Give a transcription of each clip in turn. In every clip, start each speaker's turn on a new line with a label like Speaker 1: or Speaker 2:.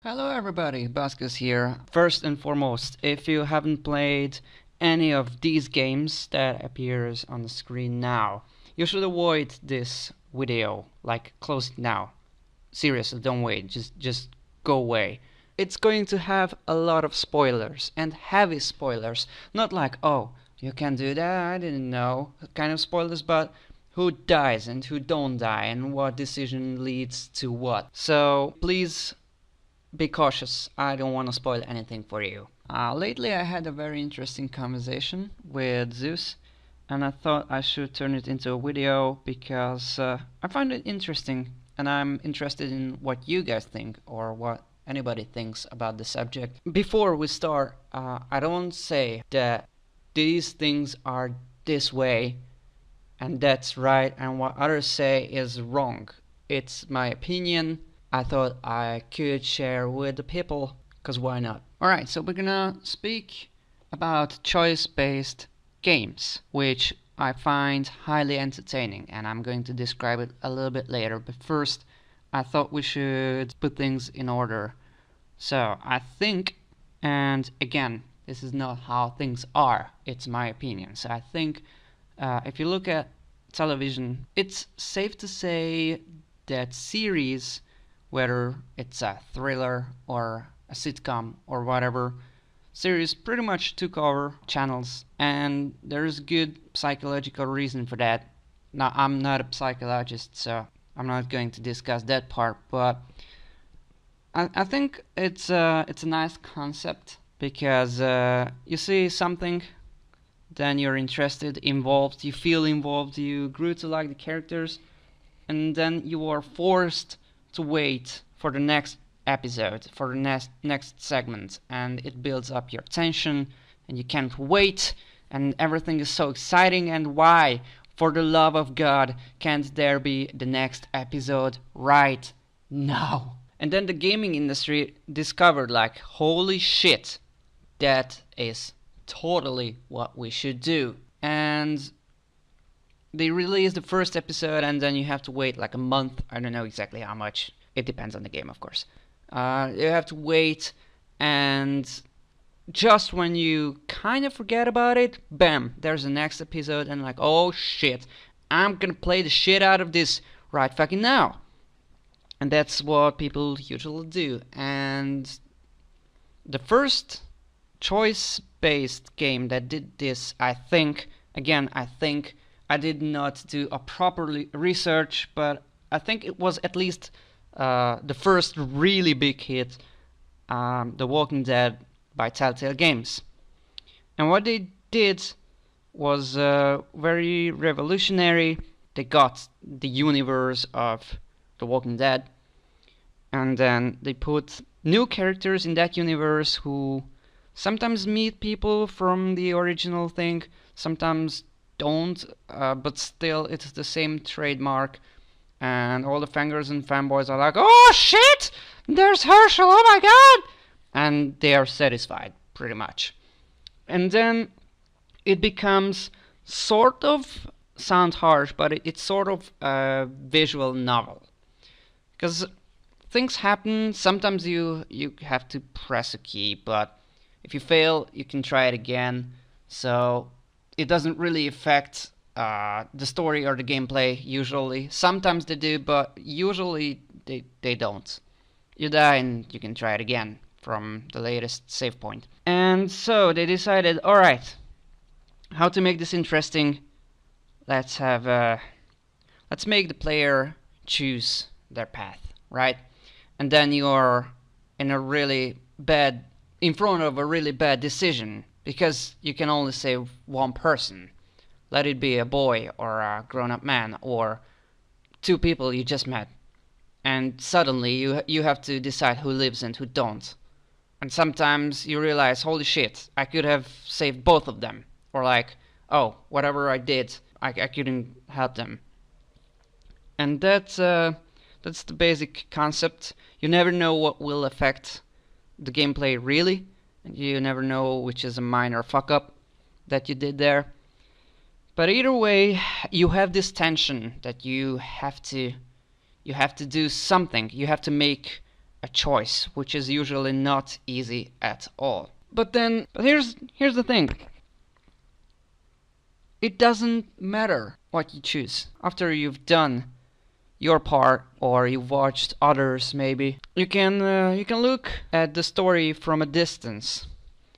Speaker 1: Hello everybody, Baskus here. First and foremost, if you haven't played any of these games that appears on the screen now, you should avoid this video, like close it now. Seriously, don't wait, just go away. It's going to have a lot of spoilers and heavy spoilers, not like, oh, you can do that, I didn't know, kind of spoilers, but who dies and who don't die and what decision leads to what. So please be cautious. I don't want to spoil anything for you. Lately, I had a very interesting conversation with Zeus, and I thought I should turn it into a video because I find it interesting, and I'm interested in what you guys think or what anybody thinks about the subject. Before we start, I don't say that these things are this way and that's right, and what others say is wrong. It's my opinion. I thought I could share with the people, because why not? Alright, so we're gonna speak about choice-based games, which I find highly entertaining, and I'm going to describe it a little bit later, but first I thought we should put things in order. So I think, and again, this is not how things are, it's my opinion. So I think if you look at television, it's safe to say that series, whether it's a thriller or a sitcom or whatever, series pretty much took over channels, and there's good psychological reason for that. Now, I'm not a psychologist, so I'm not going to discuss that part, but I think it's a nice concept because you see something, then you're interested, involved, you feel involved, you grew to like the characters, and then you are forced to wait for the next episode, for the next segment, and it builds up your tension, and you can't wait, and everything is so exciting. And why, for the love of God, can't there be the next episode right now? And then the gaming industry discovered, like, holy shit, that is totally what we should do. And they release the first episode, and then you have to wait like a month. I don't know exactly how much. It depends on the game, of course. You have to wait, and just when you kind of forget about it, bam, there's the next episode, and like, oh shit, I'm gonna play the shit out of this right fucking now. And that's what people usually do. And the first choice-based game that did this, I think, again, I did not do a proper research, but I think it was at least the first really big hit, The Walking Dead by Telltale Games. And what they did was very revolutionary. They got the universe of The Walking Dead, and then they put new characters in that universe who sometimes meet people from the original thing, sometimes don't, but still it's the same trademark, and all the fangirls and fanboys are like, oh shit, there's Herschel, oh my god, and they are satisfied, pretty much. And then it becomes sort of, sound harsh, but it's sort of a visual novel. Because things happen, sometimes you have to press a key, but if you fail, you can try it again, so it doesn't really affect the story or the gameplay, usually. Sometimes they do, but usually they don't. You die and you can try it again from the latest save point. And so they decided, alright, how to make this interesting? Let's make the player choose their path, right? And then you're in a really bad, in front of a really bad decision, because you can only save one person. Let it be a boy or a grown-up man or two people you just met. And suddenly you have to decide who lives and who don't. And sometimes you realize, holy shit, I could have saved both of them. Or like, oh, whatever I did, I couldn't help them. And that's the basic concept. You never know what will affect the gameplay really, and you never know which is a minor fuck up that you did there. But either way, you have this tension that you have to do something. You have to make a a choice, which is usually not easy at all. But here's the thing. It doesn't matter what you choose. After you've done your part, or you've watched others maybe, you can look at the story from a distance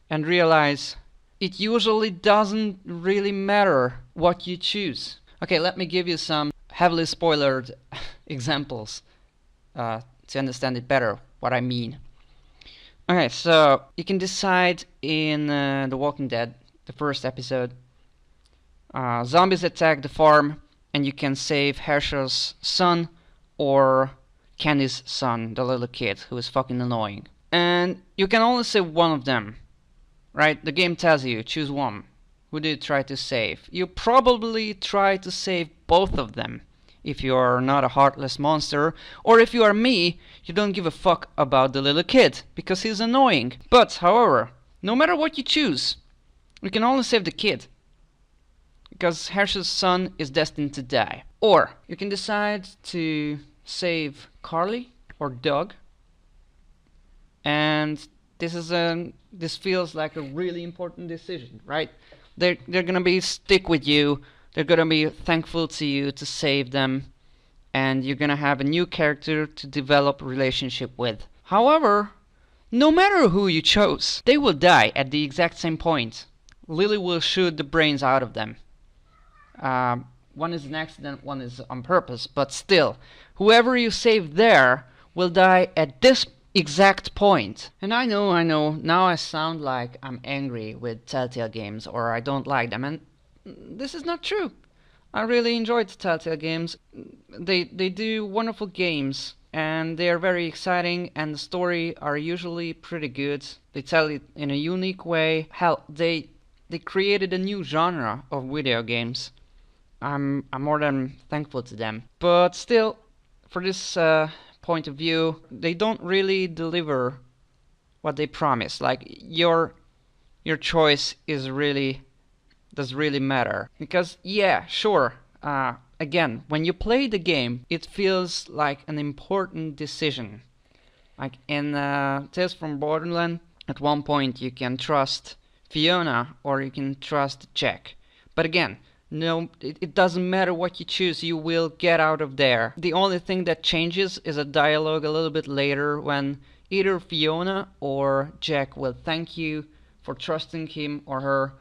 Speaker 1: and realize it usually doesn't really matter what you choose. Okay, let me give you some heavily spoilered examples to understand it better what I mean. Okay, so you can decide in The Walking Dead, the first episode, zombies attack the farm and you can save Herschel's son or Candy's son, the little kid who is fucking annoying. And you can only save one of them, right? The game tells you, choose one. Who do you try to save? You probably try to save both of them if you are not a heartless monster, or if you are me, you don't give a fuck about the little kid because he's annoying. But, however, no matter what you choose, you can only save the kid, because Herschel's son is destined to die. Or you can decide to save Carly or Doug, and this feels like a really important decision, right? They're gonna be stick with you. They're gonna be thankful to you to save them, and you're gonna have a new character to develop a relationship with. However, no matter who you chose, they will die at the exact same point. Lily will shoot the brains out of them. One is an accident, one is on purpose, but still, whoever you save there will die at this exact point. And I know, now I sound like I'm angry with Telltale games or I don't like them, and this is not true. I really enjoyed Telltale games. They do wonderful games and they are very exciting, and the story are usually pretty good. They tell it in a unique way. Hell, they created a new genre of video games. I'm more than thankful to them. But still, for this point of view, they don't really deliver what they promise. Like your choice does really matter. Because yeah, sure. Again, when you play the game, it feels like an important decision. Like in Tales from Borderland, at one point you can trust Fiona or you can trust Jack. But again, no, it doesn't matter what you choose, you will get out of there. The only thing that changes is a dialogue a little bit later when either Fiona or Jack will thank you for trusting him or her,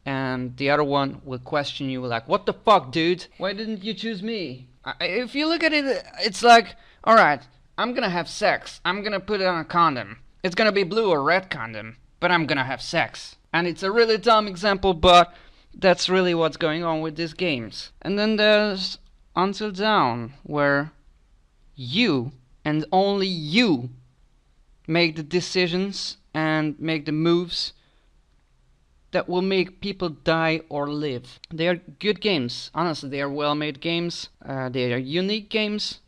Speaker 1: and the other one will question you like, what the fuck, dude? Why didn't you choose me? If you look at it, it's like, alright, I'm gonna have sex. I'm gonna put it on a condom. It's gonna be blue or red condom, but I'm gonna have sex. And it's a really dumb example, but that's really what's going on with these games. And then there's Until Dawn, where you, and only you, make the decisions and make the moves that will make people die or live. They are good games. Honestly, they are well-made games. They are unique games,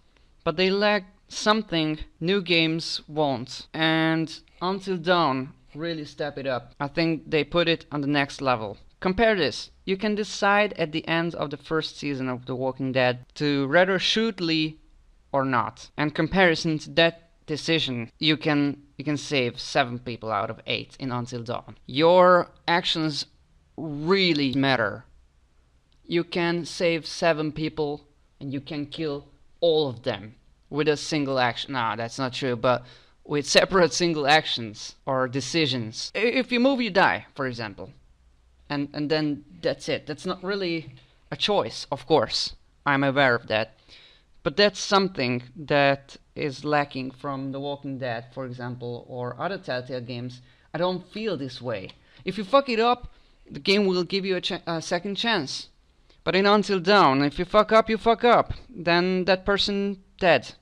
Speaker 1: but they lack something new games won't. And Until Dawn really step it up. I think they put it on the next level. Compare this. You can decide at the end of the first season of The Walking Dead to rather shoot Lee or not. And comparison to that decision, you can save 7 people out of 8 in Until Dawn. Your actions really matter. You can save 7 people and you can kill all of them with a single action. No, that's not true, but with separate single actions or decisions. If you move, you die, for example. And then that's it. That's not really a choice, of course. I'm aware of that. But that's something that is lacking from The Walking Dead, for example, or other Telltale games. I don't feel this way. If you fuck it up, the game will give you a second chance. But in Until Dawn, if you fuck up, you fuck up. Then that person dead.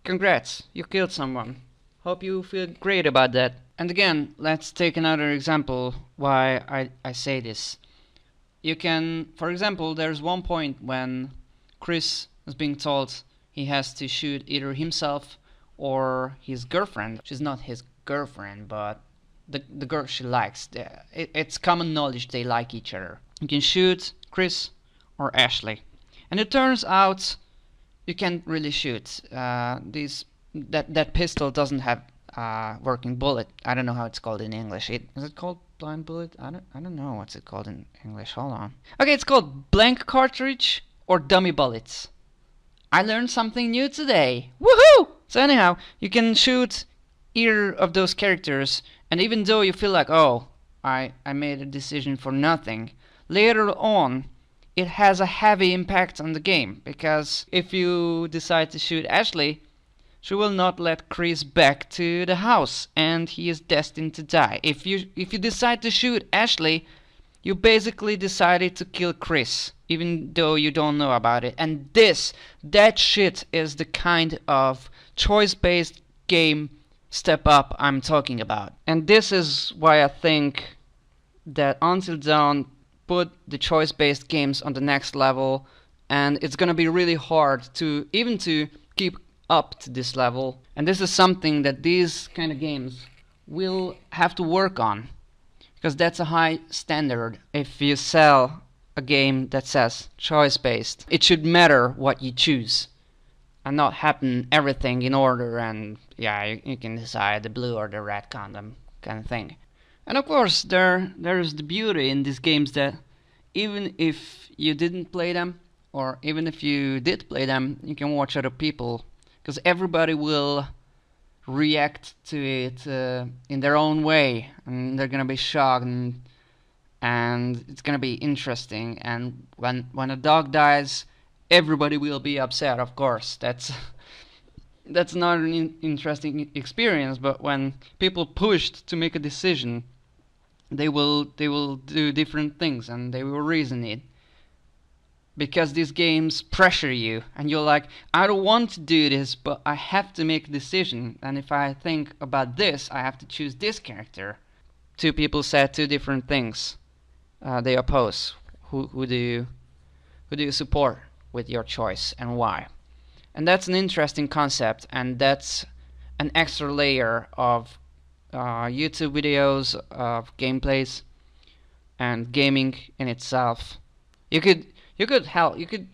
Speaker 1: Congrats, you killed someone. Hope you feel great about that. And again, let's take another example why I say this. You can, for example, there's one point when Chris is being told he has to shoot either himself or his girlfriend. She's not his girlfriend, but the girl she likes. It's common knowledge they like each other. You can shoot Chris or Ashley. And it turns out you can't really shoot. That pistol doesn't have working bullet. I don't know how it's called in English. Is it called blind bullet? I don't know what's it called in English. Hold on. Okay, it's called blank cartridge or dummy bullets. I learned something new today. Woohoo! So anyhow, you can shoot either of those characters, and even though you feel like, oh, I made a decision for nothing, later on it has a heavy impact on the game, because if you decide to shoot Ashley, she will not let Chris back to the house, and he is destined to die. If you decide to shoot Ashley, you basically decided to kill Chris, even though you don't know about it. And that shit is the kind of choice-based game step up I'm talking about. And this is why I think that Until Dawn put the choice-based games on the next level, and it's gonna be really hard to keep up to this level. And this is something that these kind of games will have to work on, because that's a high standard. If you sell a game that says choice-based, it should matter what you choose and not happen everything in order, and yeah, you can decide the blue or the red condom kind of thing. And of course there's the beauty in these games that even if you didn't play them, or even if you did play them, you can watch other people, because everybody will react to it in their own way, and they're gonna be shocked, and it's gonna be interesting. And when a dog dies, everybody will be upset, of course. That's not an interesting experience. But when people pushed to make a decision, they will do different things, and they will reason it, because these games pressure you, and you're like, I don't want to do this, but I have to make a decision, and if I think about this, I have to choose this character. Two people said two different things. They oppose. Who do you support with your choice, and why? And that's an interesting concept, and that's an extra layer of YouTube videos, of gameplays, and gaming in itself. You could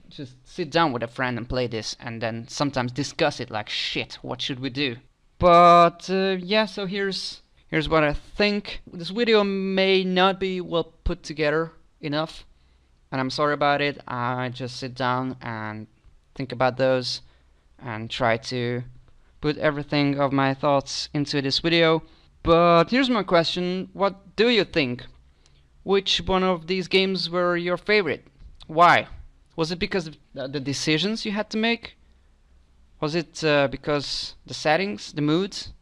Speaker 1: just sit down with a friend and play this, and then sometimes discuss it like, shit, what should we do? But yeah, so here's what I think. This video may not be well put together enough, and I'm sorry about it. I just sit down and think about those and try to put everything of my thoughts into this video. But here's my question: what do you think? Which one of these games were your favorite? Why? Was it because of the decisions you had to make? Was it because the settings, the moods,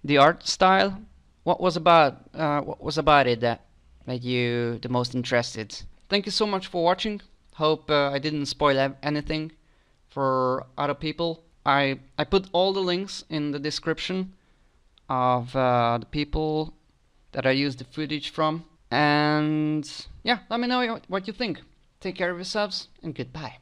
Speaker 1: the art style? What was about it that made you the most interested? Thank you so much for watching. Hope I didn't spoil anything for other people. I put all the links in the description of the people that I used the footage from. And yeah, let me know what you think. Take care of yourselves, and goodbye.